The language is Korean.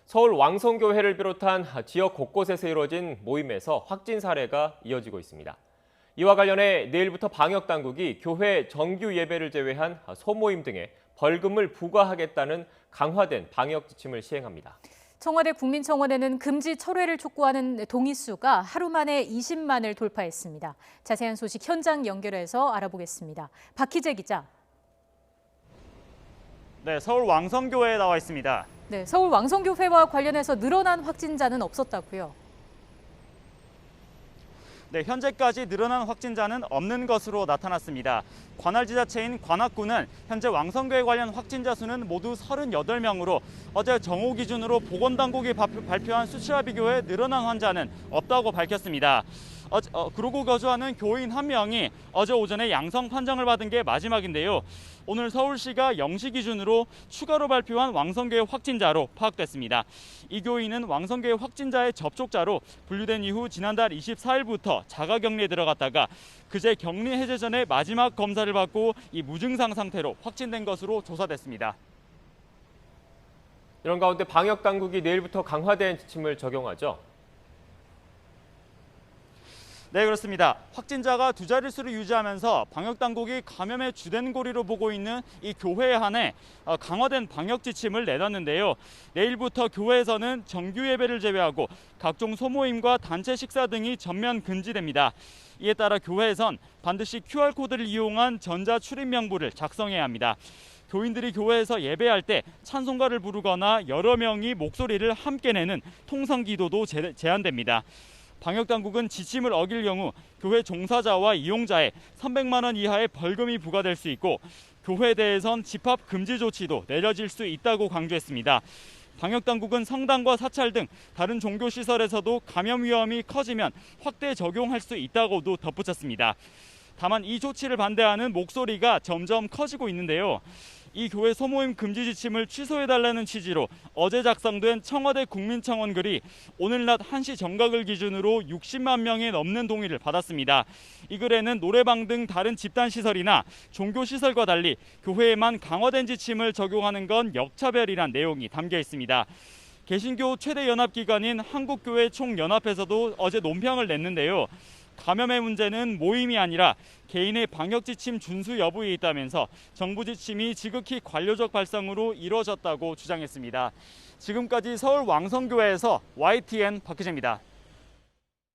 서울 왕성교회를 비롯한 지역 곳곳에서 이루어진 모임에서 확진 사례가 이어지고 있습니다. 이와 관련해 내일부터 방역당국이 교회 정규 예배를 제외한 소모임 등에 벌금을 부과하겠다는 강화된 방역 지침을 시행합니다. 청와대 국민청원에는 금지 철회를 촉구하는 동의 수가 하루 만에 20만을 돌파했습니다. 자세한 소식 현장 연결해서 알아보겠습니다. 박희재 기자. 네, 서울 왕성교회에 나와 있습니다. 네, 서울 왕성교회와 관련해서 늘어난 확진자는 없었다고요. 네, 현재까지 늘어난 확진자는 없는 것으로 나타났습니다. 관할지자체인 관악구는 현재 왕성교회 관련 확진자 수는 모두 38명으로 어제 정오 기준으로 보건당국이 발표한 수치와 비교해 늘어난 환자는 없다고 밝혔습니다. 그러고 거주하는 교인 한 명이 어제 오전에 양성 판정을 받은 게 마지막인데요. 오늘 서울시가 0시 기준으로 추가로 발표한 왕성교회 확진자로 파악됐습니다. 이 교인은 왕성교회 확진자의 접촉자로 분류된 이후 지난달 24일부터 자가격리에 들어갔다가 그제 격리 해제 전에 마지막 검사를 받고 이 무증상 상태로 확진된 것으로 조사됐습니다. 이런 가운데 방역당국이 내일부터 강화된 지침을 적용하죠. 네, 그렇습니다. 확진자가 두 자릿수를 유지하면서 방역당국이 감염의 주된 고리로 보고 있는 이 교회에 한해 강화된 방역 지침을 내놨는데요. 내일부터 교회에서는 정규 예배를 제외하고 각종 소모임과 단체 식사 등이 전면 금지됩니다. 이에 따라 교회에선 반드시 QR코드를 이용한 전자 출입 명부를 작성해야 합니다. 교인들이 교회에서 예배할 때 찬송가를 부르거나 여러 명이 목소리를 함께 내는 통성 기도도 제한됩니다. 방역당국은 지침을 어길 경우 교회 종사자와 이용자에 300만 원 이하의 벌금이 부과될 수 있고 교회에 대해선 집합 금지 조치도 내려질 수 있다고 강조했습니다. 방역당국은 성당과 사찰 등 다른 종교시설에서도 감염 위험이 커지면 확대 적용할 수 있다고도 덧붙였습니다. 다만 이 조치를 반대하는 목소리가 점점 커지고 있는데요. 이 교회 소모임 금지 지침을 취소해달라는 취지로 어제 작성된 청와대 국민청원 글이 오늘 낮 1시 정각을 기준으로 60만 명이 넘는 동의를 받았습니다. 이 글에는 노래방 등 다른 집단시설이나 종교시설과 달리 교회에만 강화된 지침을 적용하는 건 역차별이란 내용이 담겨 있습니다. 개신교 최대 연합기관인 한국교회 총연합회에서도 어제 논평을 냈는데요. 감염의 문제는 모임이 아니라 개인의 방역 지침 준수 여부에 있다면서 정부 지침이 지극히 관료적 발상으로 이루어졌다고 주장했습니다. 지금까지 서울 왕성교회에서 YTN 박희재입니다.